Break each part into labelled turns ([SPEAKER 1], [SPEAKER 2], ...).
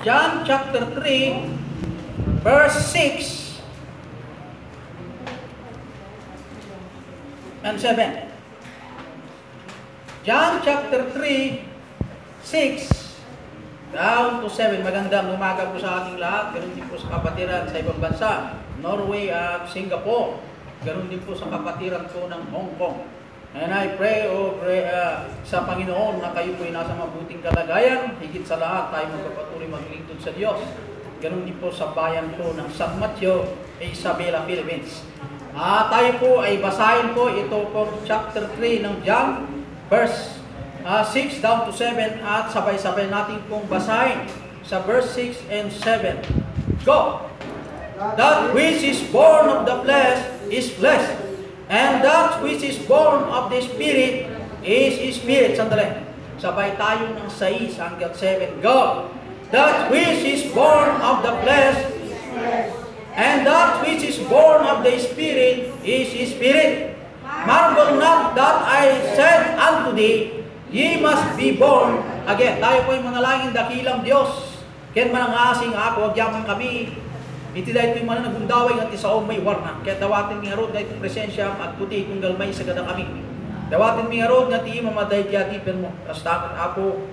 [SPEAKER 1] John chapter 3, verse 6 and 7. John chapter 3, 6 down to 7. Magandang umaga po sa ating lahat. Ganun din po sa kapatiran sa ibang bansa, Norway at Singapore. Ganun din po sa kapatiran po ng Hong Kong. And I pray, sa Panginoon na kayo po ay nasa mabuting kalagayan. Higit sa lahat, tayo magpapatuloy maglingkod sa Diyos. Ganun din po sa bayan po ng San Mateo, Isabela, Philippines. Tayo po ay basahin po ito po chapter 3 ng John, verse 6 down to 7 at sabay-sabay natin pong basahin sa verse 6 and 7. Go! That which is born of the flesh is flesh, and that which is born of the Spirit is Spirit. Sandali. Sabay tayo ng 6 hanggang 7. Go! That which is born of the flesh and that which is born of the Spirit is Spirit. Marvel not that I said unto thee, ye must be born again. Tayo po ay manalangin dakilang Diyos. Ken manangasing ako, agyaman kami. Iti dahil ito'y mananagundaway at isaong may warna. Kaya dawatin mi harod na itong presensya at puti kung galmay sa gada kami. Dawatin mi harod na ti mamaday ti atipen mo. Kastakot ako.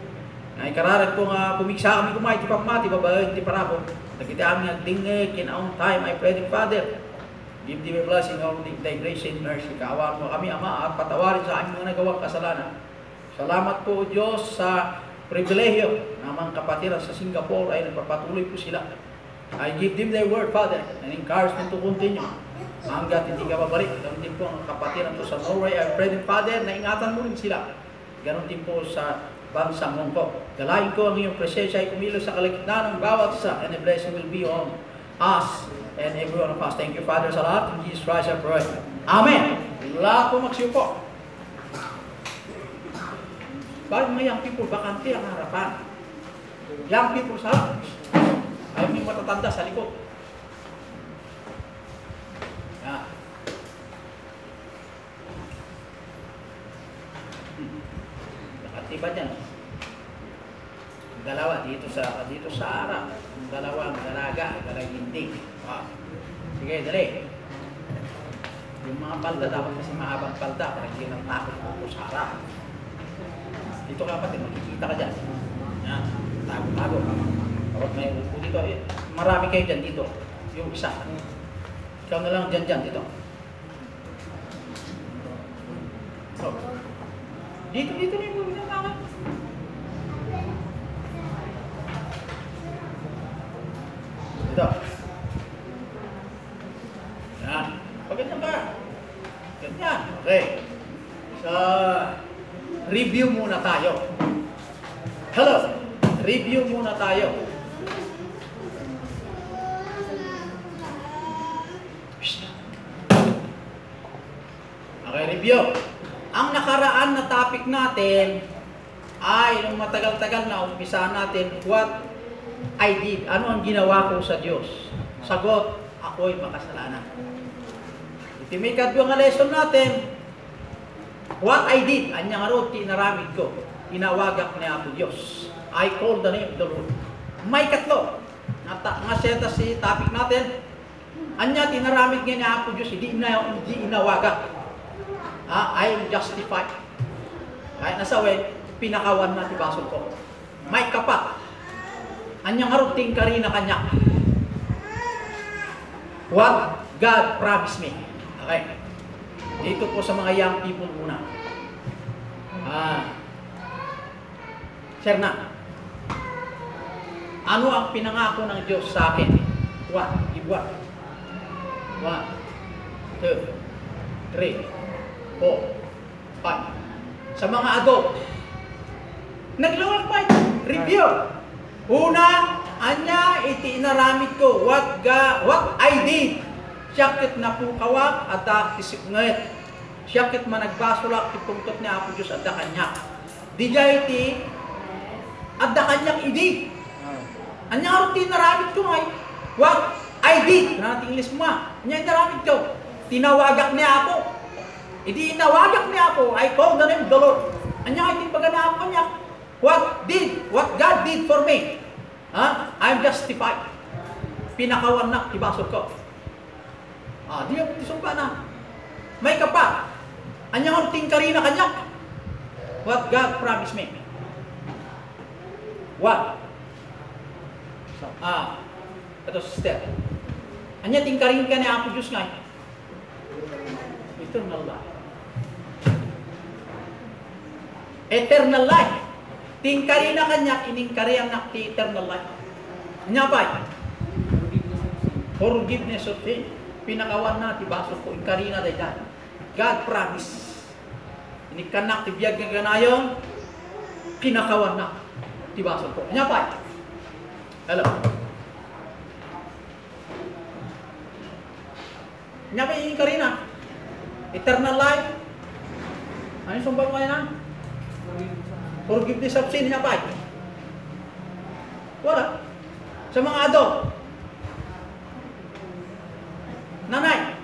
[SPEAKER 1] Ay kararan ko nga pumiksa kami kumay ti pagmati, babae ti parabo. Nagkita kami nga dingeg, kinaong time, I pray the Father. Give thee a blessing of thy grace and mercy. Kaawaan mo kami, Ama, at patawarin sa aming mga nagawang kasalanan. Salamat po, Diyos, sa pribilehyo na mga kapatiran sa Singapore ay nagpapatuloy po sila. I give them their word, Father, and encourage them to continue. Hanggat hindi ka babalik. Ganon din po ang kapatiran po sa Norway. I pray them, Father, na ingatan mo rin sila. Ganon din po sa bansang Hong Kong. Dalahin ko ang iyong presensya ay kumilos sa kalagitnaan ng bawat isa, and the blessing will be on us and every one of us. Thank you, Father, sa lahat. In Jesus Christ I pray. Amen. Lahat po magsiupo. Bakit mga young people, bakante ang harapan? Young people sa harap. Ayaw may matatanda sa likod. Yan. Nakatiba dyan. Dalawa dito sa harap. Dalawang dalaga, dalaginding. Sige, dali. Yung mga palda, dapat kasi mahabang palda para hindi nang takot po sa harap. Dito ka pati, makikita ka dyan. Yan, tago-tago. Kapag may upo dito, marami kayo dyan dito. Yung isa. Ikaw na lang dyan dito. So, dito na yung gawin ng tangan. Dito. Yan. Pagganyan ka. Ganyan. Okay. So, review muna tayo. Hello. Review muna tayo. Okay, review. Ang nakaraan na topic natin ay nung matagal-tagal na umpisahan natin, what I did. Ano ang ginawa ko sa Diyos? Sagot, ako'y makasalanan. Itimikad yung lesson natin, what I did. Anyang arot, tinaramid ko. Inawagak niya ako Diyos. I call the name of the Lord. May katlo. Nga seta si topic natin. Anya, tinaramid niya ako Diyos. Hindi inawagak. I am justified. Kahit nasa way, pinakawan na tibasol ko. May kapat. Anyang haruting karina kanya. What God promised me. Okay. Dito po sa mga young people muna. Sir na. Ano ang pinangako ng Diyos sa akin? Give what? 1, 2, 3, 4, 5. Sa mga adult, naglawag pa ito. Review. Una, anya, itinaramid ko. What I did. Siyakit na pukawak at kisipnget. Siyakit managbasulak, tipungtot niya ako Diyos at da kanya. Dijay iti, at da kanyang idi. Anya nga rin tinaramid ko ngay. What I did. Natin English mo nga. Anya tinaramid ko. Tinawagak niya ako. Iti inawagak niya ako, I call the name of the Lord. Anya nga itin paganapan niya. What God did for me. I'm justified. Pinakawan na, ibasok ko. Di ako tisumpa na. May kapa. Anyang tingkari na kanya. What God promised me. What? Ito step. Anya tingkarin ka ni Apo Diyos nga. Eternal life. Eternal life. Tingkari na kanya, iningkari ang nakti eternal life. Anya pa? Forgiveness of sin. Pinakawan na, tibasok ko, ingkari na dahilan. God promise. Inikanak, tibiyag nga ganayon, pinakawan na, tibasok ko. Anya pa? Hello. Anya pa ingkari na? Eternal life. Ano yung sumbang mo na? Forgiveness of sin, anya pa? Wala. Sa mga adult. Nanay.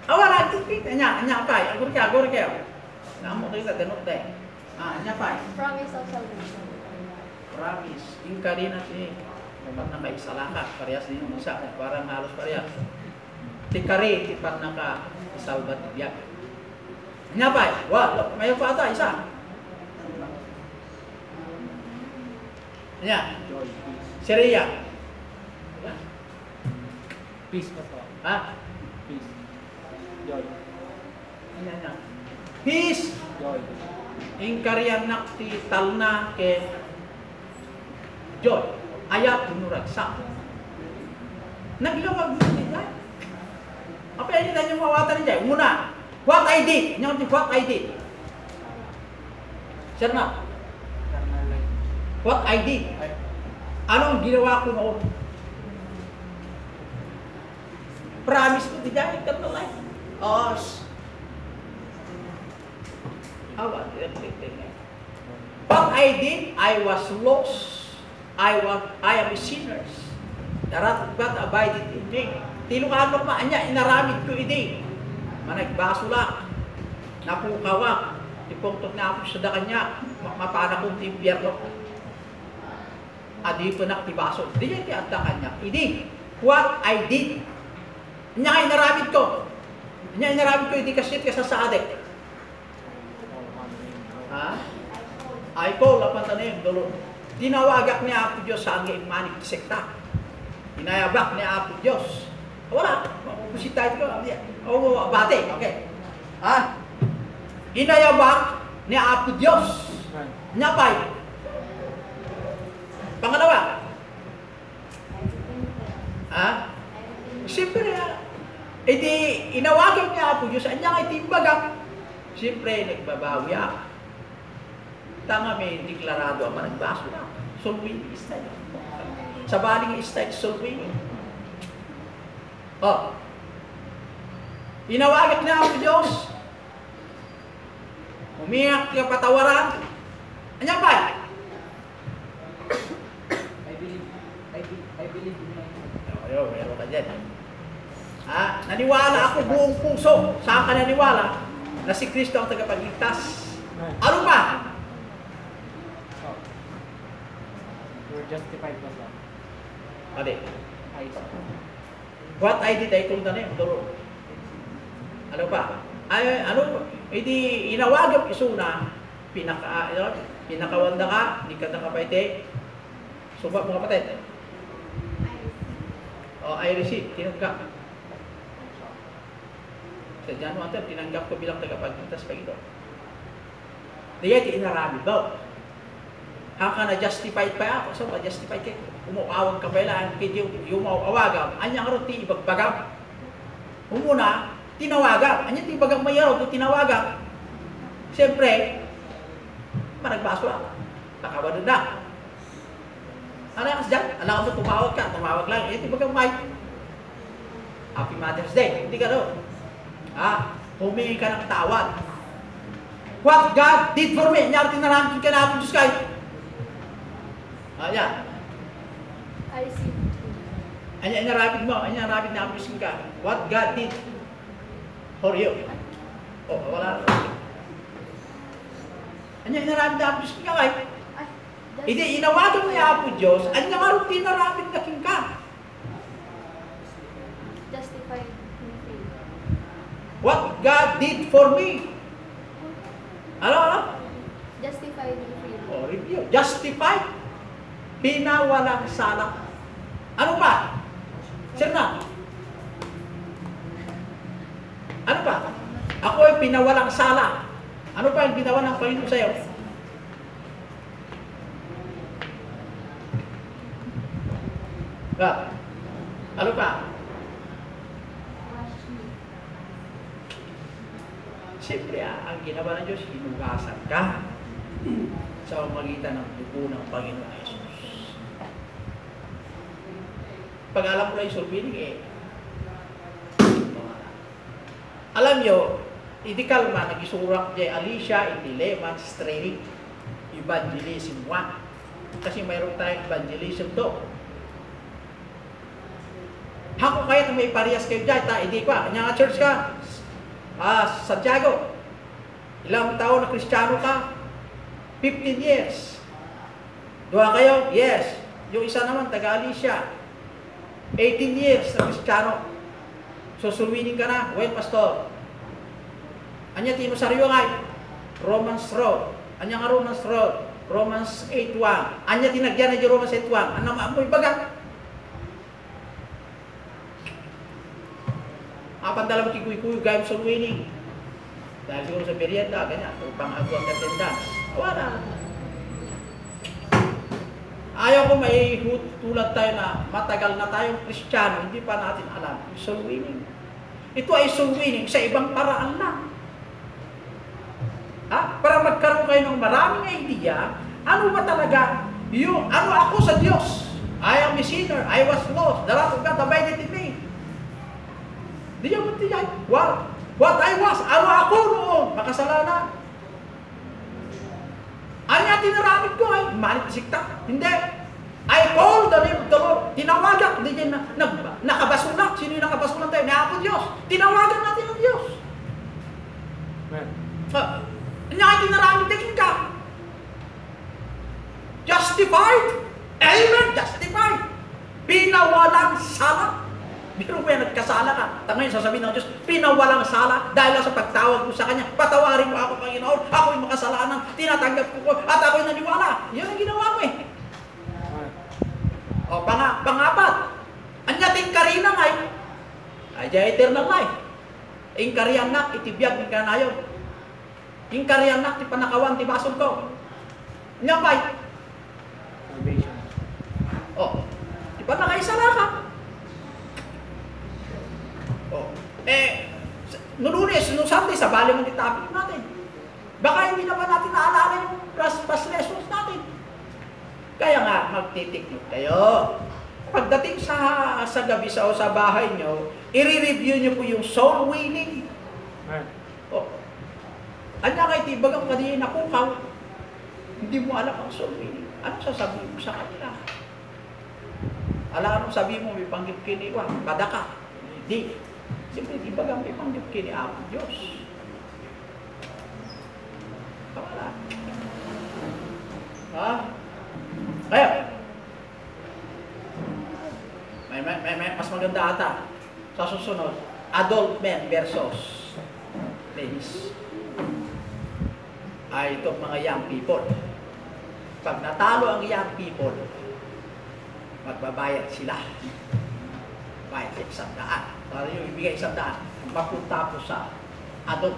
[SPEAKER 1] Wala, anya pa? Agor kayo. Namo kita denok te. Anya pa?
[SPEAKER 2] Promise of salvation.
[SPEAKER 1] Promise. Ingkari na si naman na kaisa ka. Parehas din yung isa. Parang halos parehas. Tikari, tipan na ka isalbat biyak. Anya pa? Wala, may pa ata isa. Anya?
[SPEAKER 3] Joy, peace.
[SPEAKER 1] Syria.
[SPEAKER 3] Peace pa to. Peace. Joy.
[SPEAKER 1] Anya. Peace.
[SPEAKER 3] Joy.
[SPEAKER 1] Ingkarian nakti talna ke joy. Ayat binuragsa. Naglawag din niya. Apa yang ditanya mawatan niya? Una, what I did. What I did. Sir na? What I did. Anong ginawa ko noon? Promise ko tidak eternal life. What I did, I was lost. I am a sinner. Darat God abided in me. Tilukan mo anya inaramid ko idi. Managbaso lang. Napukawa. Ipungtot na ako sa dakanya. Mapana kong timpyerno. Adi ko na tibaso. Di yan tiada kanya. Idi. What I did. Nya inaramid ko. Nya inaramid ko idi kasit ka sa adik. I call upon the name of the Lord. Tinawagak ni Apo Diyos sa angin manik sekta. Inayabak ni Apo Diyos. Wala. Mapupusit tayo ko. Bate. Okay. Inayabak ni Apo Diyos. Nyapay. Pangalawa. Siyempre, inawagak ni Apo Diyos. Anya nga itimbagak. Siyempre, nagbabawi ako. Tanga may deklarado ang managbaso na. Solwing istay. Sa baling istay, solwing. Inawagak na ang Diyos. Umiyak ka patawaran. Anya pa?
[SPEAKER 3] I believe in my
[SPEAKER 1] Ayaw, meron ka dyan. Naniwala ako buong puso. Saan ka naniwala? Na si Kristo ang tagapagligtas. Ano pa?
[SPEAKER 3] You're justified pa sa.
[SPEAKER 1] Ade.
[SPEAKER 3] I
[SPEAKER 1] What I did, I told the name of the Lord. Ano pa? Hindi inawagap isuna, pinakawanda ka, hindi ka nakapaite. Suba mga kapatid. I receive, tinanggap. Sa January, tinanggap ko bilang tagapagligtas pa ito. Diyan, inarami daw. Haka na justified pa ako. So, justified kayo. Umuawag ka pala. Yung mauawagam. Anya nga rin ibagbagam. Umuna, tinawagam. Anya tibagam mayaro ito tinawagam. Siyempre, managbaso lang. Nakawado na. Ano yung kasdyan? Alam mo, tumawag ka. Tumawag lang. Tibagam may. Happy Mother's Day. Hindi ka doon. Humingi ka ng tawad. What God did for me. Nyari tinaramin ka na ako Diyos kayo. Yan.
[SPEAKER 2] I receive.
[SPEAKER 1] Anya narapid mo, anya narapid na apusin ka. What God did for you. Wala. Anya narapid na apusin ka kay.
[SPEAKER 2] The
[SPEAKER 1] Hindi, inawagan mo yung Apo Diyos, ang nga rin tinaramid na king ka.
[SPEAKER 2] Justified in faith.
[SPEAKER 1] What God did for me. Ano?
[SPEAKER 2] Justified in faith.
[SPEAKER 1] O, review. Justified. Pinawalang sala. Ano pa? Sir na? Ano pa? Ako ay pinawalang sala. Ano pa yung ginawa ng Panginoon sa'yo? Ano pa? Siyempre, ang ginawa ng Diyos, hinugasan ka sa pamagitan ng dugo ng Panginoon Jesus. Pag alam mo na yung sulbining, alam nyo, hindi kalma, nag-isurak dyan, Alicia, Itilemans Training, Evangelism 1. Kasi mayroon tayong evangelism do. Hako kaya may parehas kayo dyan, hindi pa, kanya nga church ka, Santiago, ilang taon na Kristiyano ka? 15 years. Dua kayo? Yes. Yung isa naman, taga-Alicia, 18 years na Kristiyano. Susulwinin ka na, well, pastor. Anya tinusaryo nga, Romans Road. Anya nga Romans Road, Romans 8.1. Anya tinagyan na yung Romans 8.1. Ano maamoy baga? Apandala mo kikuy-kuy, gayam sulwining. Dahil siguro sa merienda, ganyan, o pang-agwang attendance. Wala. Ayaw ko may tulad tayo na matagal na tayong Kristiyano, hindi pa natin alam yung soul winning. Ito ay soul winning sa ibang paraan lang. Para magkaroon kayo ng maraming idea, ano ba talaga yung, ano ako sa Diyos? I am a sinner, I was lost, the wrath of God abided in me. Di yan mo tiyan. What I was, ano ako noon? Makasalanan. Ano nga tinaramid ko ay malit sikta? Hindi. I call the name of the Lord. Tinawagan. Hindi yan nakabasulat. Sino yung nakabasulat tayo? Ni Apo Diyos. Tinawagan natin ang Diyos. Ano nga tinaramid na ka? Justified. Amen. Justified. Pinawalang sala. Pero kung nagkasala ka, ngayon sasabihin ng Diyos, pinawalang sala dahil lang sa pagtawag mo sa Kanya. Patawarin mo ako, Panginoon. Ako'y makasalanan. Tinatanggap ko at ako'y naniwala. Yan ang ginawa mo eh. O, pangapat. Anyating karina ngay. Ay, dya eternal life. Ing kariyanak, itibiyag ng kanayon. Ing kariyanak, ti panakawan, ti basol ko. Nyapay.
[SPEAKER 3] Salvation.
[SPEAKER 1] O, di ba nakaisala ka? No Lunes, no Sunday, sa bali mo yung topic natin. Baka hindi naman natin naalala yung past lessons natin. Kaya nga, magtitiknik kayo. Pagdating sa gabi o sa bahay nyo, i-review nyo po yung soul winning. Anya kayo, tibagang kanina nakukaw. Hindi mo alam ang soul winning. Ano sasabihin mo sa kanila? Alam anong sabihin mo, may panggip kiniwa, kadaka. Hindi. Siyempre, di ba may panggip kini Apo Diyos? Wala. Kaya, may mas maganda ata. Sa susunod, adult men versus ladies. Ay itong mga young people. Pag natalo ang young people, magbabayad sila. Bayad sa 100. Para yung ibigay 100, mapunta po sa adult.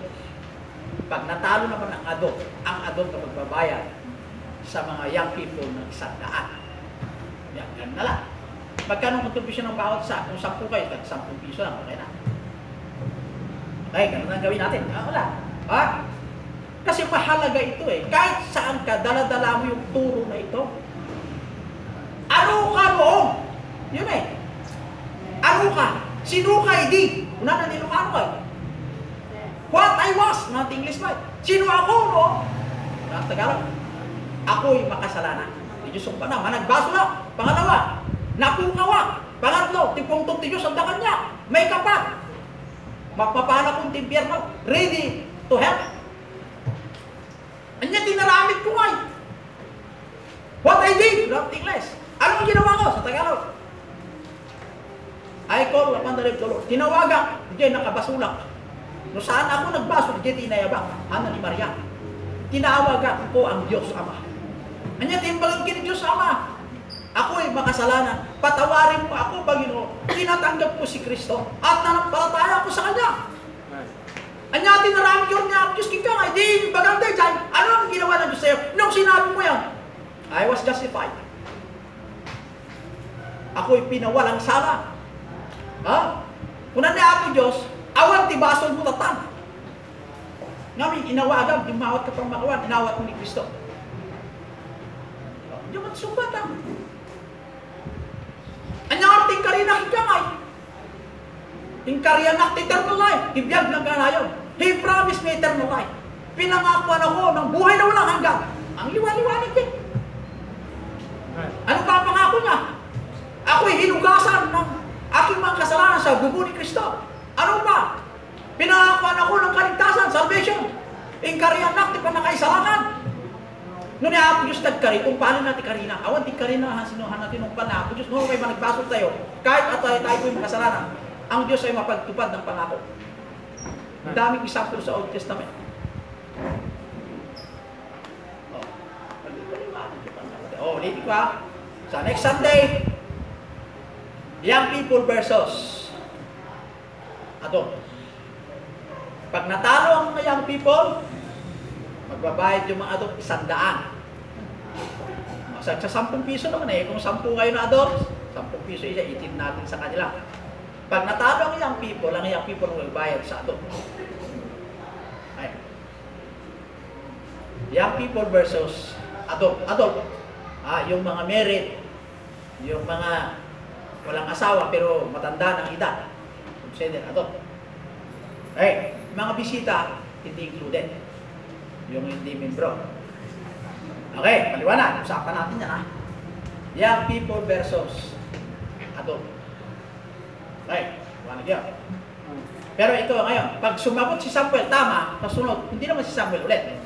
[SPEAKER 1] Pag natalo naman ang adult na magbabayad sa mga young people ng 100. Yan, ganun na lang. Magkano contribution ng bawat sa? Kung 10 kayo, 10 piso lang, okay na. Okay, ganun ang gawin natin. Wala. Kasi mahalaga ito eh. Kahit saan ka, dala-dala mo yung turo na ito. Ano ka noon? Yun eh. Ano ka? Sino ka hindi? Una na nilukano ka. What I was, not English ba? Sino ako, no? Tagalog. Ako'y makasalanan. Diyos ang panama, nagbaso na. Pangalawa, napukawa. Pangatlo, tipong ti Diyos ang dakan niya. May kapat. Mapapala kong timpyerno. Ready to help. Anya, tinaramit ko ay. What I don't think less. Ano ang ginawa ko sa Tagalog? I call upon the name of the Lord. Tinawagan, hindi nakabasulak. No saan ako nagbasol, hindi tinayabang. Ana ni Maria. Tinawagan ko ang Diyos Ama. Anya timbalan kini Diyos Ama. Ako ay makasalanan. Patawarin mo ako, Panginoon. Tinatanggap ko si Kristo at nanampalataya ako sa Kanya. Anya tinarami ko niya, Diyos kita nga, hindi bagantay dyan. Ano ang ginawa ng Diyos sa'yo? Nung sinabi mo yan, I was justified. Ako'y pinawalang sala. Ha? Kung na ako Diyos, awan ti basol mo tatan. Ngami, inawagan, dimawat ka pang makawan, inawat mo ni Kristo. Hindi mo sumbatan. Anyang tingkarina higangay. Tingkarianak ti eternal life. Ibiyag ng kanayon. He promised me eternal life. Pinangakuan ako ng buhay na walang hanggan. Ang liwa-liwanag din. Ano pa ang pangako niya? Ako'y hinugasan ng aking mga kasalanan sa dugo ni Kristo. Ano pa? Pinangakuan ako ng kaligtasan, salvation. Tingkarianak ti panakaisalangan. Noon na ako Diyos nagkari, kung paano natin karina, awan ti karina, sinuhan natin ng panako. Diyos, noon may managbasol tayo, kahit at tayo po'y makasalanan, ang Diyos ay mapagtupad ng pangako. Ang daming example sa Old Testament. Ulitin ko ha. Sa next Sunday, young people versus adult. Pag natalo ang mga young people, magbabayad yung mga adult 100. Sa 10 piso naman eh. Kung 10 kayo na adult, 10 piso isa, itin natin sa kanila. Pag natalo ang young people magbabayad sa adult. Ay. Young people versus adult. Adult. Yung mga married, yung mga walang asawa pero matanda ng edad. Consider adult. Ay, mga bisita, hindi included. Yung hindi membro. Okay, paliwanag. Usapan natin yan ha. Young people versus adult. Okay, paliwanag yan. Pero ito ngayon, pag sumagot si Samuel, tama, kasunod, hindi naman si Samuel ulit.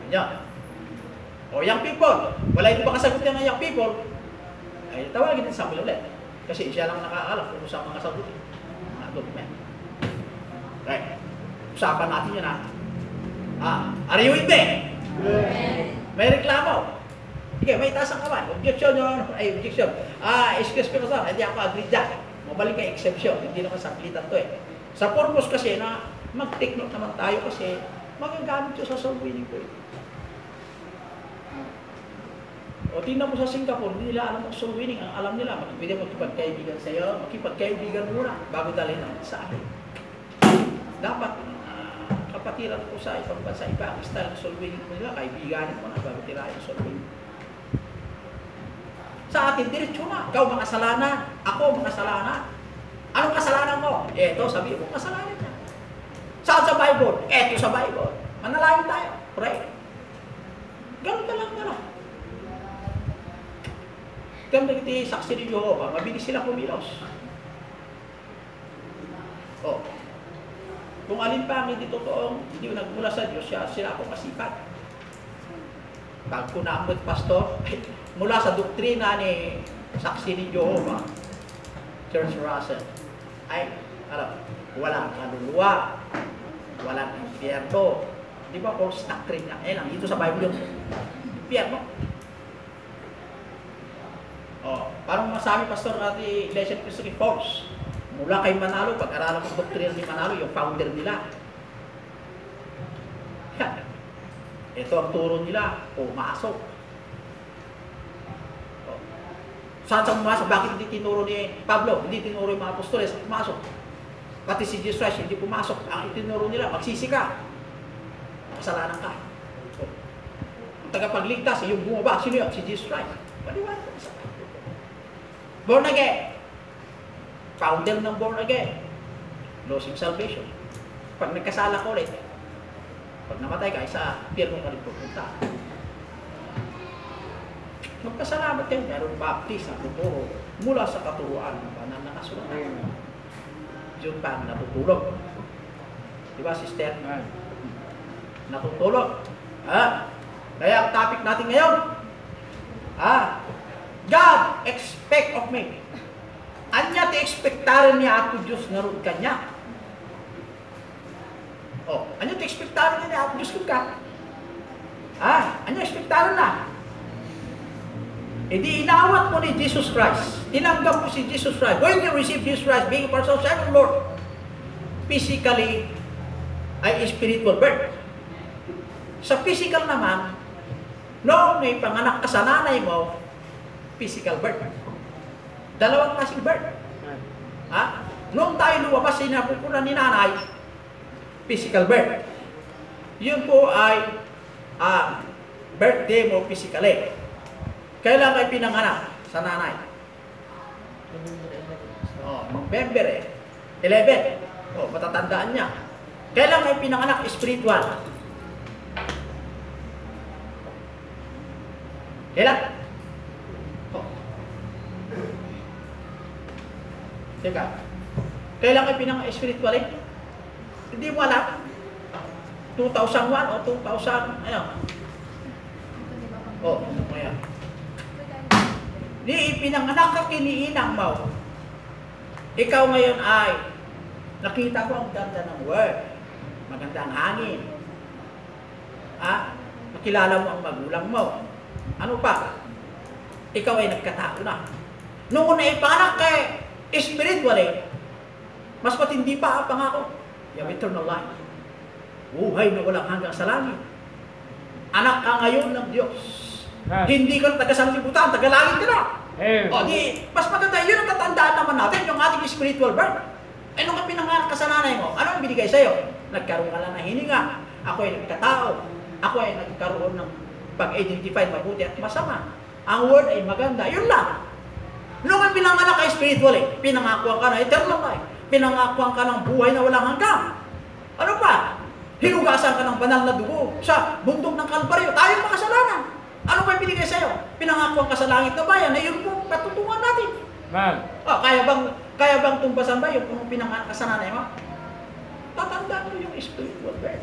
[SPEAKER 1] Yan. O young people, wala ito ba kasagot yan ng young people, ay tawagin din Samuel ulit. Kasi siya lang nakakaalam kung saan mga sagutin. Adult men. Okay. Usapan natin yun ha. Are you with me? May reklamo. Sige, may taas ang kamay. Objection yun. Ay, objection. Excuse me na hindi ako agree dyan. Mabalik kay exception. Hindi naman saglitan to eh. Sa purpose kasi na mag-take note naman tayo kasi magagamit yun sa soul winning ko eh. O tingnan mo sa Singapore, hindi nila alam ang soul winning. Ang alam nila, pwede makipagkaibigan sa iyo, makipagkaibigan muna bago dalhin ang sa akin. Dapat kapatiran ko sa ibang bansa, iba ang style ng soul winning mo nila, kaibiganin mo na bago tirahin ang soul winning. Sa atin, diretsyo na. Ikaw makasalanan, ako makasalanan. Anong kasalanan mo? Eto, sabi mo, kasalanan niya. Saan sa Bible? Eto sa Bible. Manalangin tayo. Pray. Ganun ka lang na. Kaya nagiti saksi ni Jehovah, mabilis sila kumilos. Oh. Kung alin pa ang hindi totoong, hindi nagmula sa Diyos, sila ako masipat. Pag kunamot pastor, mula sa doktrina ni saksi ni Jehovah, Church Russell, ay, alam, walang kaluluwa, walang impyerno. Di ba false doctrine niya? Eh lang, dito sa Bible yung impyerno. Oh, parang masabi pastor natin Iglesia ni Cristo ni false. Mula kay Manalo, pag-aralan ng doktrina ni Manalo, yung founder nila. Yan. Ito ang turo nila, pumasok. Oh. Saan sa pumasok? Bakit hindi tinuro ni Pablo? Hindi tinuro yung mga apostoles, pumasok. Pati si Jesus Christ, hindi pumasok. Ang itinuro nila, magsisi ka. Kasalanan ka. Oh. Ang tagapagligtas, yung bumaba, sino yun? Si Jesus Christ. Paliwanag ko sa born again. Founder ng born again. Losing salvation. Pag nagkasala ko ulit, pag namatay ka, isa, pierno ka rin pupunta. Magpasalamat kayo, meron baptist na tuturo mula sa katuruan ng banal na kasulatan. Yun pa, natutulog. Diba, sister? Natutulog. Kaya ang topic natin ngayon, God expect of me. Anya ti expectaran niya ako Diyos nga ron kanya. Anya ti expectaran niya ako Diyos ka? Anya expectaran na. Di inawat mo ni Jesus Christ. Tinanggap mo si Jesus Christ. When you receive Jesus Christ, being a person of second Lord, physically ay spiritual birth. Sa physical naman, noong may panganak ka sa nanay mo, physical birth. Dalawang klaseng birth. Noong tayo lumabas sa inapupunan ni nanay, physical birth. Yun po ay birthday mo physically. Kailan kayo pinanganak sa nanay? November 11. Matatandaan niya. Kailan kayo pinanganak spiritual? Kailan? Teka. Kailan kayo pinanganak spiritual Hindi mo alam. 2001 o 2000, ayan. Di ipinanganak ka kiniinang mo. Ikaw ngayon ay nakita ko ang ganda ng word. Maganda ang hangin. Nakilala mo ang magulang mo. Ano pa? Ikaw ay nagkatao na. Noong una ipanak kay spiritually, mas matindi pa ang pangako. You have eternal life. Buhay na walang hanggang sa langit. Anak ka ngayon ng Diyos. Hindi ka taga-sanlibutan, taga-langit ka na. Mas maganda, yun ang tatandaan naman natin, yung ating spiritual birth. Nung ka pinanganak ka sa nanay mo, ano ang binigay sa'yo? Nagkaroon ka lang ng hininga. Ako ay nagkatao. Ako ay nagkaroon ng pag-identify mabuti at masama. Ang word ay maganda. Yun lang. Nung ka pinanganak ka spiritually, pinangakuan ka ng eternal life. Pinangakuan ka ng buhay na walang hanggang. Ano pa? Hinugasan ka ng banal na dugo sa bundok ng Kalbaryo. Tayong makasalanan. Ano ba binigay sa'yo? Pinangakuan ka sa langit na bayan na yun po patutungan natin. Kaya bang tumbasan ba yung kung pinanganak ka sa nanay mo? Tatandaan mo yung spiritual birth.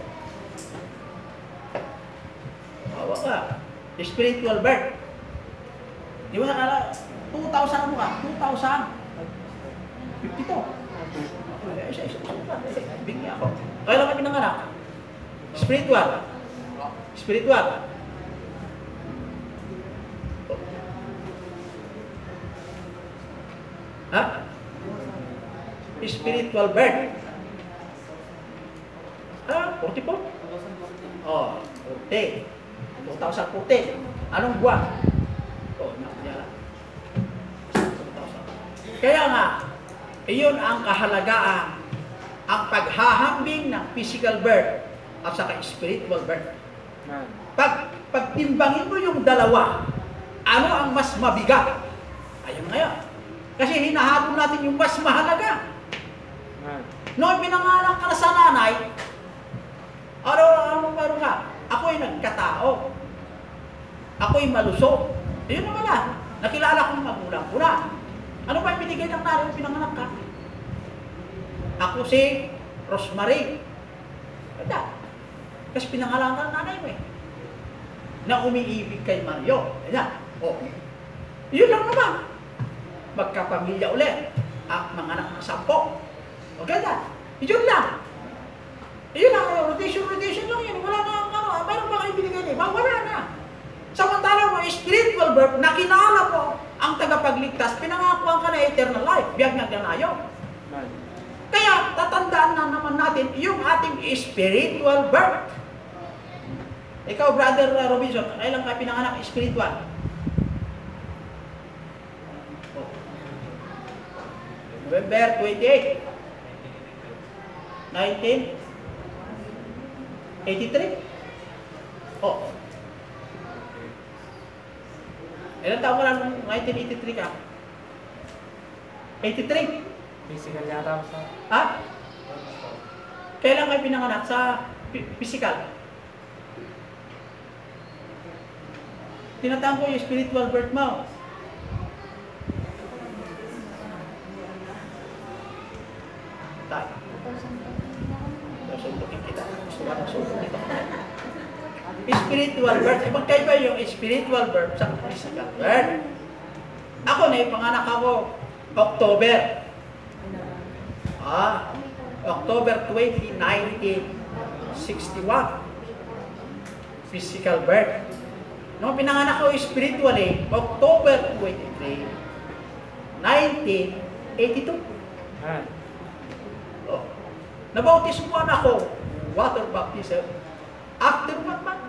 [SPEAKER 1] Hawa ka. Spiritual birth. Di ba nakala? 2,000 ano ka? 2,052. Bigyan ako. Kaya lang ka pinanganak? Spiritual. Spiritual. Spiritual birth. 44? 40. 2014. Anong buwan? Nakapiyala. 2000. Kaya nga, iyon ang kahalagaan, ang paghahambing ng physical birth at saka spiritual birth. Pagtimbangin mo yung dalawa, ano ang mas mabigat? Ayun ngayon. Kasi hinahabol natin yung mas mahalaga. Noong pinanganak ka na sa nanay, meron ka? Ako'y nagkatao. Ako'y malusog. Yun naman na. Nakilala kong magulang ko na. Ano ba yung binigay ng nanay yung pinanganak ka? Ako si Rosemary. Ganda. Kasi pinangalan ka ng nanay mo na umiibig kay Mario. Ayan. Yun lang naman. Magkapamilya ulit. Mga anak ng 10. Maganda. Yun lang. Yun lang. Rotation lang yun. Wala na mayroon ba kayo binigay niya? Wala na. Samantala mo, spiritual birth, nakilala mo ang tagapagligtas, pinangakuan ka na eternal life. Biyag na ganayo. Kaya, tatandaan na naman natin yung ating spiritual birth. Ikaw, Brother Robinson, kailan ka pinanganak spiritual? November 28, 1983. Ilan taon mo lang nung 1983 ka? 83?
[SPEAKER 3] Physical yata sa...
[SPEAKER 1] Kailan kayo pinanganak sa physical? Tinatawag ko yung spiritual birth mo. Sundukin kita. Gusto ka ng sundok dito. spiritual birth. Magkaiba yung spiritual birth sa physical birth. Ako na ipanganak ako October. October 20, 1961. Physical birth. Nung pinanganak ko spiritually, October 23, 1982. Oh. Nabautismuhan ako, water baptism, after 1 month.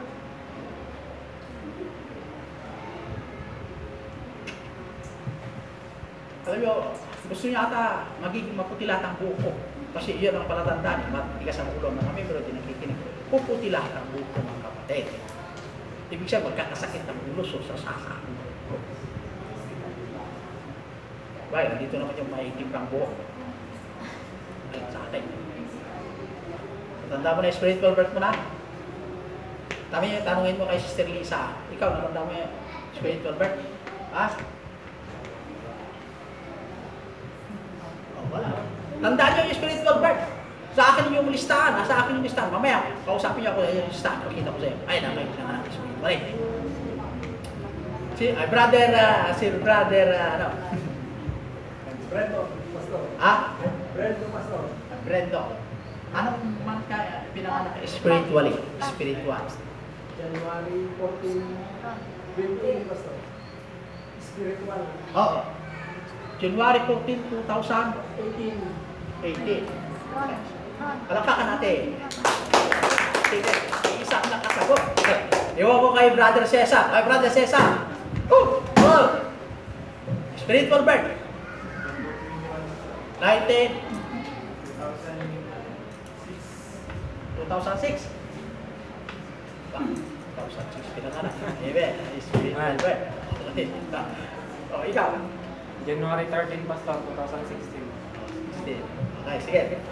[SPEAKER 1] Alam nyo, gusto niya ata magiging maputi lahat ang buko. Kasi iyon ang palatandaan, matigas ang ulo ng kami, pero di nakikinig. Puputi lahat ang buko, mga kapatid. Ibig sabihin, magkakasakit ang ulo, so sasasa. Bay, nandito naman yung maitim kang buhok. Ay, sa atin. Natanda mo na yung spiritual birth mo na? Tama yung tanungin mo kay Sister Lisa. Ikaw, natanda mo yung spiritual birth? Ha? Oh, wala. Tandaan nyo yung spiritual birth. Sa akin yung listahan. Nasa akin yung listahan. Mamaya, kausapin nyo ako yung listahan. Pakita ko sa'yo. Ay, nakay na nga. Spiritual birth. Sir brother, ano?
[SPEAKER 3] Brendo, pastor. Brendo, pastor.
[SPEAKER 1] Brendo. Anong man ka pinanganak spiritually? Spiritual.
[SPEAKER 3] January 14, 20, pastor. Spiritual.
[SPEAKER 1] Oo. January 14, 2018.
[SPEAKER 3] 18.
[SPEAKER 1] Palakpakan natin. Sige, isang nakasagot. Iwan ko kay Brother Cesar. Kay Brother Cesar. Spiritual birth. 2006. 2006 pinanganak. Amen. Spiritual birth. Oh, ikaw.
[SPEAKER 3] January 13, pastor, 2016.
[SPEAKER 1] Okay, sige.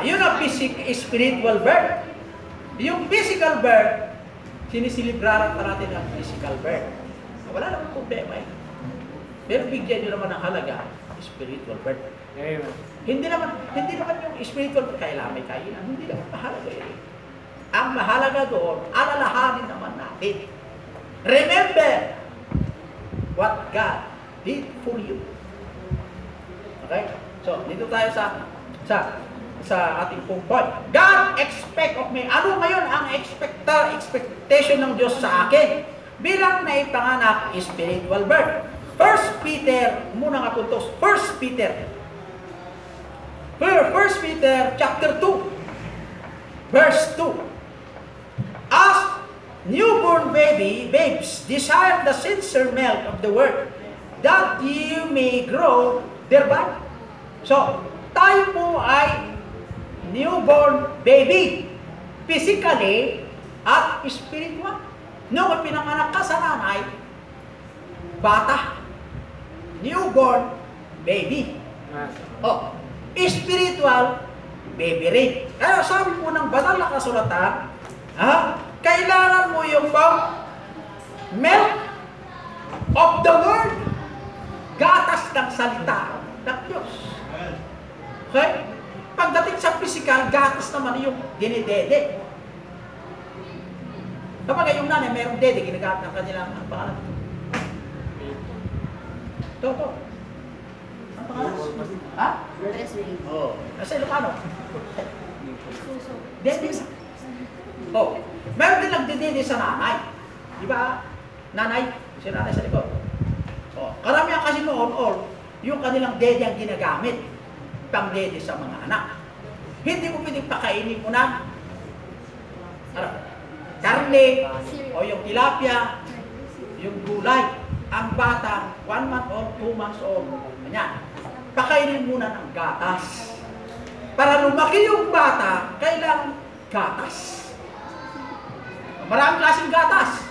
[SPEAKER 1] Yun ang spiritual birth. Yung physical birth, sinisilibraran pa natin ang physical birth. Wala namang problema eh. Pero bigyan nyo naman ng halaga, spiritual birth.
[SPEAKER 3] Amen.
[SPEAKER 1] Hindi naman yung spiritual birth, kailangan may kainan. Hindi naman mahalaga yun. Ang mahalaga doon, alalahanin naman natin. Remember what God did for you. Okay? So, dito tayo sa ating pong point. God expect of me. Ano ngayon ang expectation ng Diyos sa akin? Bilang naipanganak spiritual birth. 1 Peter, muna nga puntos. 1 Peter chapter 2, verse 2. As newborn babes desire the sincere milk of the word, that you may grow thereby. So, tayo po ay newborn baby, physically at spiritual. Noong pinanganak ka sa nanay, bata, newborn baby. Oh, spiritual baby rin. Kaya sabi po ng banal na kasulatan, kailangan mo yung milk of the word, gatas ng salita ng Diyos. Okay? Pagdating sa physical, gatas naman yung dinidede. Kapag yung nanay, mayroong dede, ginagamit ng kanilang pangalan. Ito. Ang pangalan? Ha?
[SPEAKER 2] Breastfeed.
[SPEAKER 1] Oo. Nasa Ilocano.
[SPEAKER 2] Suso.
[SPEAKER 1] Dede. Oh. Meron din nagdedede sa nanay. Di ba? Nanay, si nanay sa likod. Oh. Karamihan kasi noon, yung kanilang dede ang ginagamit. Pang-dede sa mga anak. Hindi mo pwedeng pakainin mo na karne, o yung tilapia, yung gulay. Ang bata, 1 month old, 2 months old, kanya. Pakainin muna ng gatas. Para lumaki yung bata, kailangan gatas. Maraming klaseng gatas.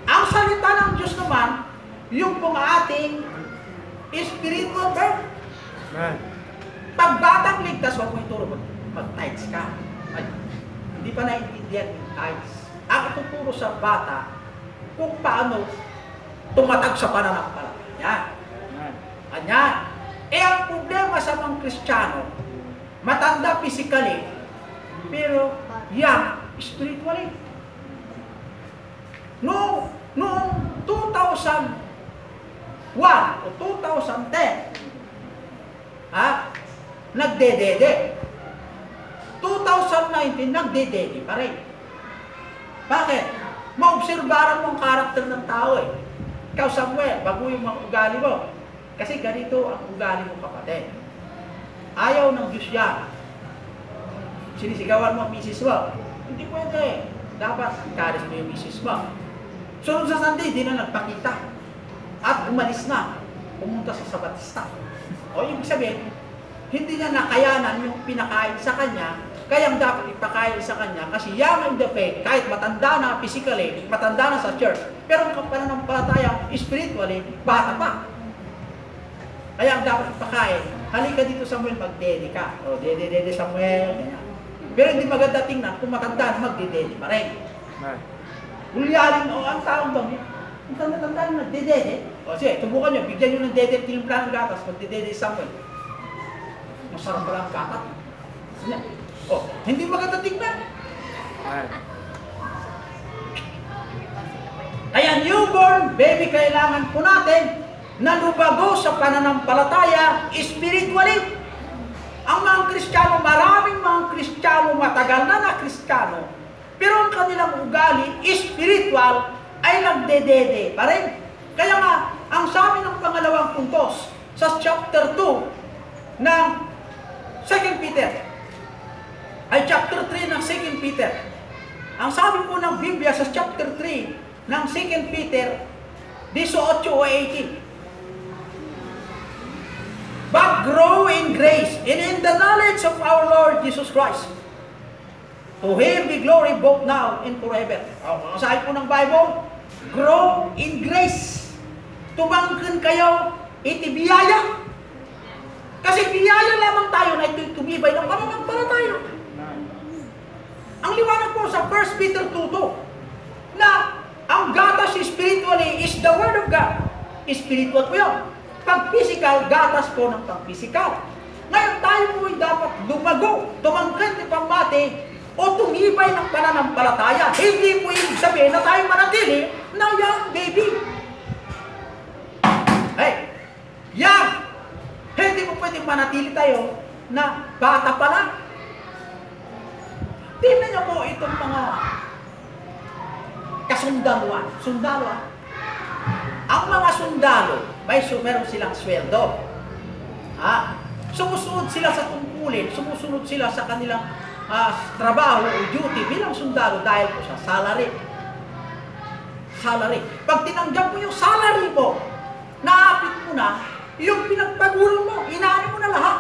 [SPEAKER 1] Ang salita ng Diyos naman, yung pong ating spiritual birth. Pag batang ligtas, huwag mo ituro, mag-tides ka. Ay, hindi pa naiintindihan yung tides. Ang ituturo sa bata, kung paano tumatag sa pananampalataya. Ayan. Ang problema sa mga Kristiyano, matanda physically, pero young Spiritually. Noong 2001 o 2010, nagdedede. 2019, nagdedede pa rin. Bakit? Maobserbaran mo ang karakter ng tao eh. Ikaw, Samuel, baguhin mo ang ugali mo. Kasi ganito ang ugali mo, kapatid. Ayaw ng Diyos yan. Sinisigawan mo ang misis mo. Hindi pwede. Dapat karis mo yung misis mo. Sunod sa Sunday, di na nagpakita. At umalis na. Pumunta sa Sabatista. O ibig sabihin, hindi niya nakayanan yung pinakain sa kanya, kaya dapat ipakain sa kanya kasi young in the faith, kahit matanda na physically, matanda na sa church, pero ang pananampalataya, spiritually, bata pa. Kaya ang dapat ipakain, halika dito Samuel, magdede ka. O, dede Samuel. Ganyan. Pero hindi maganda tingnan, kung matanda na magdede pa rin. Ulyarin, ang taong doon, ang tanda-tanda na nagdedede. O sige, tubukan nyo, bigyan nyo ng dede, timpla ng gatas, magdedede Samuel. Masarap pala ang gatas. O, hindi maganda tingnan. Kaya newborn baby, kailangan po natin na lubago sa pananampalataya spiritually. Ang mga Kristiyano, maraming mga Kristiyano, matagal na Kristiyano, pero ang kanilang ugali, spiritual, ay nagdedede pa rin. Kaya nga, ang sabi ng pangalawang puntos, sa chapter 2 ng 2 Peter, ay chapter 3 ng 2 Peter. Ang sabi po ng Biblia sa chapter 3 ng 2 Peter, 18 o 18, but grow in grace and in the knowledge of our Lord Jesus Christ. To Him be glory both now and forever. Ang sabi po ng Bible, grow in grace. Tumangkin kayo, itibiyaya. Kasi biyaya lamang tayo na ito'y tumibay ng pananampalataya. Ang liwanag po sa 1 Peter 2:2 na ang gatas spiritually is the Word of God. Spiritual po yun. Pag physical, gatas po ng pag-physical. Ngayon tayo po ay dapat lumago, tumangkin ni pamati, o tumibay ng pananampalataya. Hindi po ibig sabihin na tayo manatili na young baby. Hey, young! Hindi po pwedeng manatili tayo na bata pa lang. Tingnan niyo po itong mga kasundaluan. Sundalo. Ang mga sundalo, meron silang sweldo. Sumusunod sila sa tungkulin, sumusunod sila sa kanilang trabaho o duty bilang sundalo dahil po sa salary. Salary. Pag tinanggap mo yung salary mo, naapit mo na, yung pinagpaguran mo, inaano mo na lahat.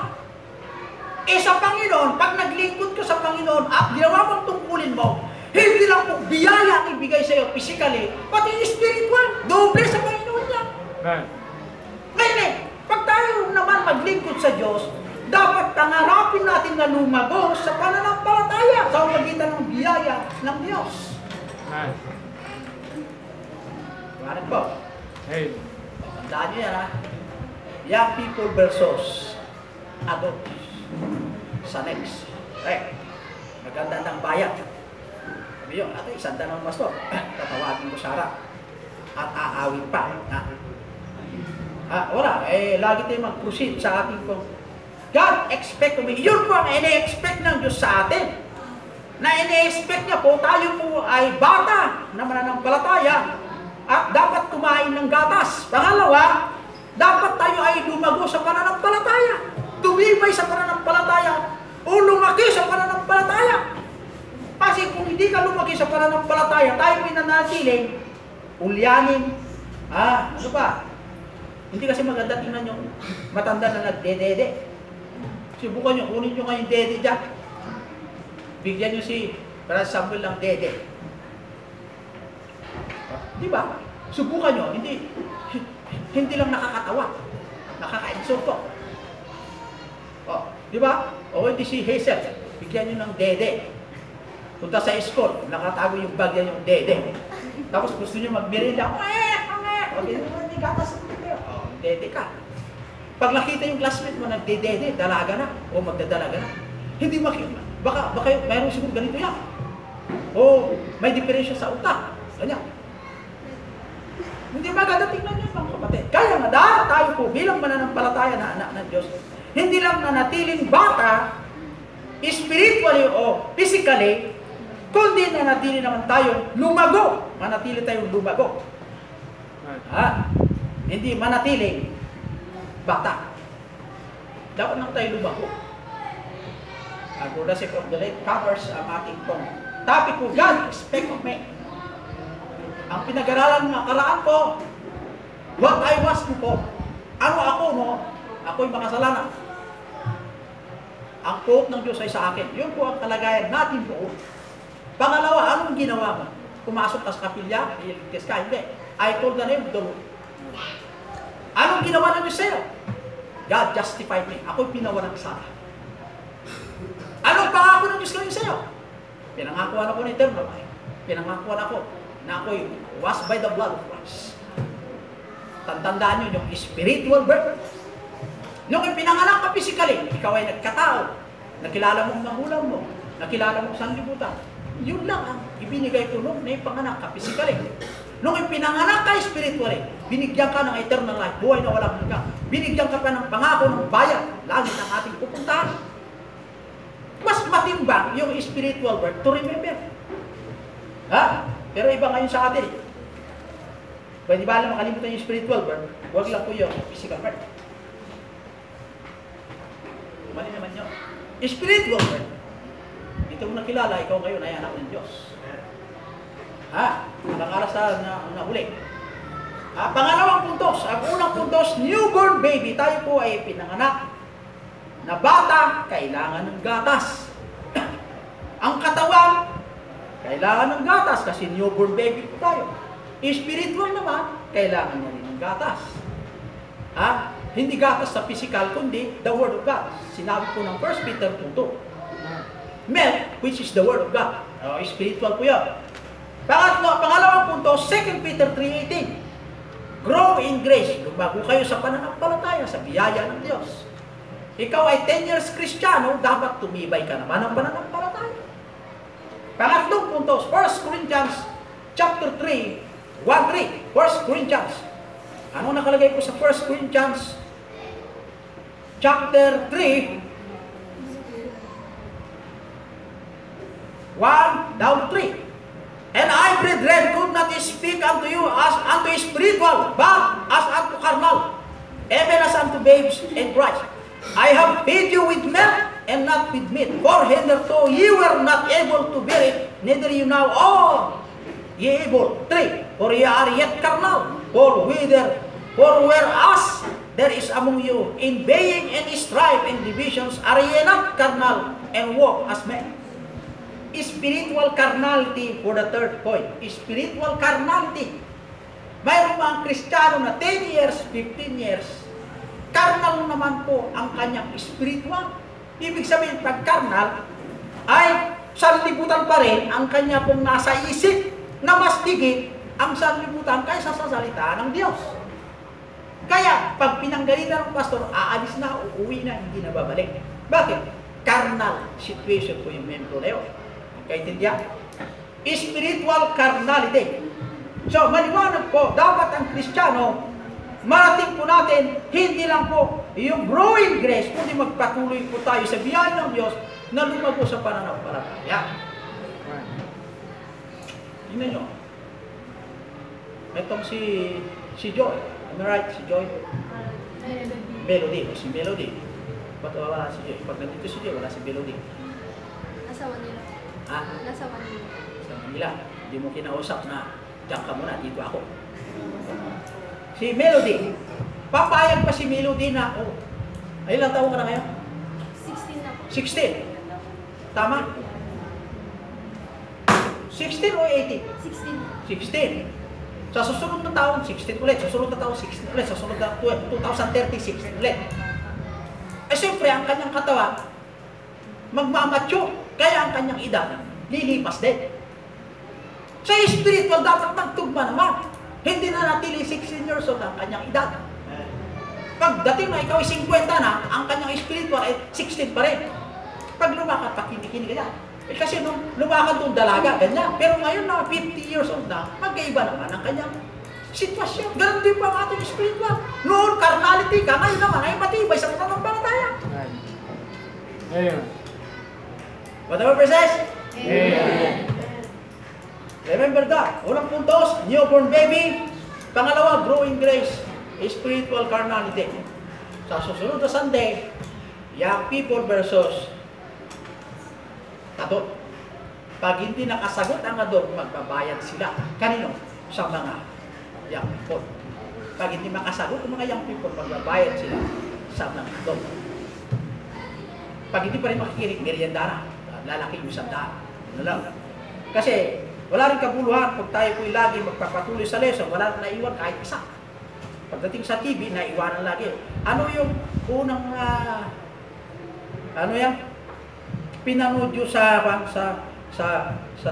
[SPEAKER 1] Sa Panginoon, pag naglingkod ka sa Panginoon at ginawa mong tungkulin mo, hindi lang po biyaya ang ibigay sa iyo physically, pati spiritual, doble sa Panginoon niya. Ngayon pag tayo naman maglingkod sa Diyos, dapat pangarapin natin na lumago sa pananampalataya sa magitan ng biyaya ng Diyos. Bakit po?
[SPEAKER 3] Hey.
[SPEAKER 1] Tandaan nyo yan, young people versus adults. Sa next. Maganda ng bayan. Sabi yun, ito isang tanong pastor. Tatawagin ko Sarah. At aawin pa. Wala. Lagi tayo mag-proceed sa ating kong God expect to be. Yun po ang ine-expect ng Diyos sa atin. Na ine-expect niya po, tayo po ay bata na mananampalataya at dapat kumain ng gatas. Pangalawa, dapat tayo ay lumago sa pananampalataya. Tumibay sa pananampalataya o lumaki sa pananampalataya. Kasi kung hindi ka lumaki sa pananampalataya, tayo ay nanatiling ulyanin. Ano pa? Hindi kasi maganda tingnan yung matanda na nagdedede. Subukan nyo, kunin nyo ngayong dede dyan. Bigyan nyo si Samuel ng dede. Di ba? Subukan nyo, hindi lang nakakatawa. Nakaka-insulto. Di ba? O hindi si Hazel, bigyan nyo ng dede. Punta sa school, nakatago yung bag yan yung dede. Tapos gusto nyo magmerenda, hindi gatas ang dede. Dede ka. Pag nakita yung classmate mo nagdedede, dalaga na, o magdadalaga na. Hindi makita. Baka mayroon siguro ganito yan. O may diferensya sa utak. Ganyan. Hindi maganda tingnan niyo mga kapatid. Kaya nga dahil tayo po bilang mananampalataya na anak ng Diyos, hindi lang nanatiling bata, spiritually o physically, kundi nanatili naman tayong lumago. Manatili tayong lumago. Hindi manatiling bata. Dapat lang tayo lumago. Ang Rulership of the Lake covers ang ating pong topic ko, God expect of me. Ang pinag-aralan ng nakaraan ko, what I was before. Ano ako, no? Ako'y makasalanan. Ang quote ng Diyos ay sa akin. Yun po ang kalagayan natin po. Pangalawa, anong ginawa mo? Pumasok ka sa kapilya, iligtas ka, hindi. I told the name of the Lord. Anong ginawa ng Diyos sa'yo? God justified me. Ako'y pinawalang sala. Anong pangako ng Diyos gawin sa'yo? Pinangakuan ako ng eternal life. Pinangakuan ako na ako'y washed by the blood of Christ. Tandaan nyo yung spiritual birth. Nung ipinanganak ka physically, ikaw ay nagkatao. Nakilala mo ang magulang mo. Nakilala mo ang sanlibutan. Yun lang ang ibinigay ko nung naipanganak ka physically. Nung ipinanganak ka spiritually, binigyan ka ng eternal life, buhay na walang hanggan. Binigyan ka pa ng pangako ng bayan, langit ang ating pupuntahan. Mas matimbang yung spiritual birth to remember. Pero iba ngayon sa atin. Pwede ba lang makalimutan yung spiritual birth? Huwag lang po yung physical birth. Mali naman yun. Spiritual birth. Dito mo nakilala, ikaw ngayon ay anak ng Diyos. Ilang aras na huli. Pangalawang puntos. Ang unang puntos, newborn baby. Tayo po ay pinanganak na bata, kailangan ng gatas. Ang katawan, kailangan ng gatas kasi newborn baby po tayo. Spiritual naman, kailangan niya rin ng gatas. Hindi gatas sa physical, kundi the Word of God. Sinabi po ng 1 Peter 2:2. Milk, which is the Word of God. Spiritual po yan. Pangalawang punto, 2 Peter 3:18. Grow in grace. Lumago kayo sa pananampalataya, sa biyaya ng Diyos. Ikaw ay 10 years Kristiyano, dapat tumibay ka naman ng pananampalataya. Pangatlong punto, 1 Corinthians chapter 3, 1-3. 1 Corinthians. Ano nakalagay po sa 1 Corinthians chapter 3, 1-3. And I, brethren, could not speak unto you as unto spiritual, but as unto carnal, even as unto babes in Christ. I have fed you with milk and not with meat, for hitherto ye were not able to bear it, neither you now are ye able. 3. For ye are yet carnal, for whereas there is among you envying and strife and divisions, are ye not carnal and walk as men? Spiritual carnality for the third point. Spiritual carnality. Mayroon mga Kristiyano na 10 years, 15 years, carnal naman po ang kanyang spiritual. Ibig sabihin, pag carnal, ay sanlibutan pa rin ang kanya pong nasa isip na mas digit ang sanlibutan kaysa sa salita ng Diyos. Kaya, pag pinanggalitan ng pastor, aalis na, uuwi na, hindi na babalik. Bakit? Carnal situation po yung membro na yun. Kaintindihan? Spiritual carnality. So, maliwanag po, dapat ang Kristiyano, marating po natin, hindi lang po yung growing grace, kundi magpatuloy po tayo sa biyaya ng Diyos na lumago sa pananampalataya. Tingnan nyo. Itong si Joy. Am I right? Si Joy? Melody. Si Melody. Ba't wala si Joy? Pag nandito si Joy, wala si Melody.
[SPEAKER 2] Nasa Manila. Nasa Manila.
[SPEAKER 1] Sa Manila. Hindi mo kinausap na, diyan ka muna, dito ako. Si Melody. Papayag pa si Melody na, ay ilang taon ka na ngayon?
[SPEAKER 2] 16 na po.
[SPEAKER 1] 16. Tama? 16 o 18?
[SPEAKER 2] 16.
[SPEAKER 1] 16. Sa susunod na taon, 16 ulit. Sa susunod na taon, 16 ulit. Sa susunod na 2030, 16 ulit. Siyempre, ang kanyang katawan, magmamature. Kaya ang kanyang edad, lilipas din. Sa spiritual, dapat magtugma naman. Hindi na natili 16 years old ang kanyang edad. Pagdating na ikaw ay 50 na, ang kanyang spiritual ay 16 pa rin. Pag lumakad, pakinig ka yan. Eh kasi nung lumakad doon dalaga, ganyan. Pero ngayon na 50 years old na, magkaiba naman ang kanyang sitwasyon. Ganon din pa ang ating spiritual. Noon, carnality ka, ngayon naman ay matibay sa pananampalataya.
[SPEAKER 3] Amen.
[SPEAKER 1] Whatever process?
[SPEAKER 3] Amen.
[SPEAKER 1] Remember that. Unang puntos, newborn baby. Pangalawa, growing grace. Spiritual carnality. Sa susunod na Sunday, young people versus adult. Pag hindi nakasagot ang adult, magbabayad sila. Kanino? Sa mga young people. Pag hindi makasagot ang mga young people, magbabayad sila sa mga adult. Pag hindi pa rin makikinig, merienda na. Lalaki yung sandaan. Ano lang. Kasi wala rin kabuluhan pag tayo po'y lagi magpapatuloy sa lesson, wala rin naiwan kahit isa. Pagdating sa TV, naiwanan lagi. Ano yung unang, ano yan? Pinanood yun sa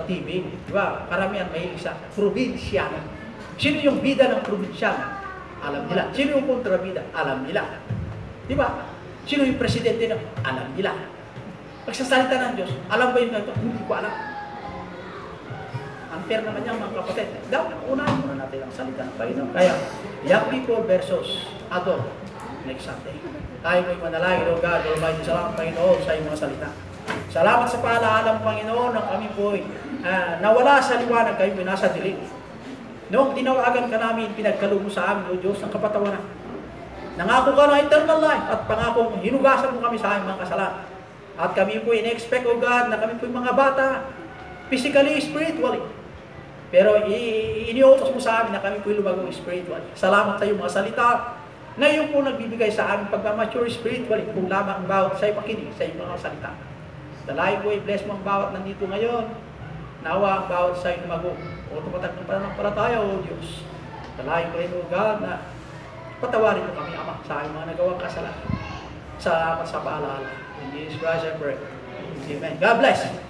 [SPEAKER 1] TV, di ba? Karamihan mahilig sa probinsyano. Sino yung bida ng probinsyano? Alam nila. Sino yung kontrabida? Alam nila. Di ba? Sino yung presidente na? Alam nila. Pagsasalita ng Diyos, alam ba yun na ito? Hindi ko alam. Unfair naman yan mga kapatid. Dapat unahin muna natin ang salita ng Panginoon. Kaya, young people versus adult next Sunday. Tayo mo'y manalangin, O God, Almighty, salamat Panginoon sa iyong mga salita. Salamat sa paalaala ng Panginoon na kami po'y nawala sa liwanag, kayo po'y nasa dilim. Noong tinawagan ka namin, pinagkalubo sa amin, O Diyos, ng kapatawaran. Nangako ka na eternal life at pangako hinugasan mo kami sa aming mga kasalanan. At kami po'y in-expect, O God, na kami po'y mga bata, physically, spiritually. Pero iniutos mo sa amin na kami po'y lumagong spiritually. Salamat sa iyong mga salita na iyong po nagbibigay sa amin pagmamature spiritually kung lamang bawat sa iyong makinig sa iyong mga salita. Dalahin po, i-bless mo ang bawat nandito ngayon. Nawa ang bawat sa iyong lumagong o tumatag ng pananampalataya, O Diyos. Dalahin ko rin, O God, na patawarin mo kami, Ama, sa aming mga nagawang kasalanan. Salamat sa paalala. In Jesus Christ I pray. Amen. God bless.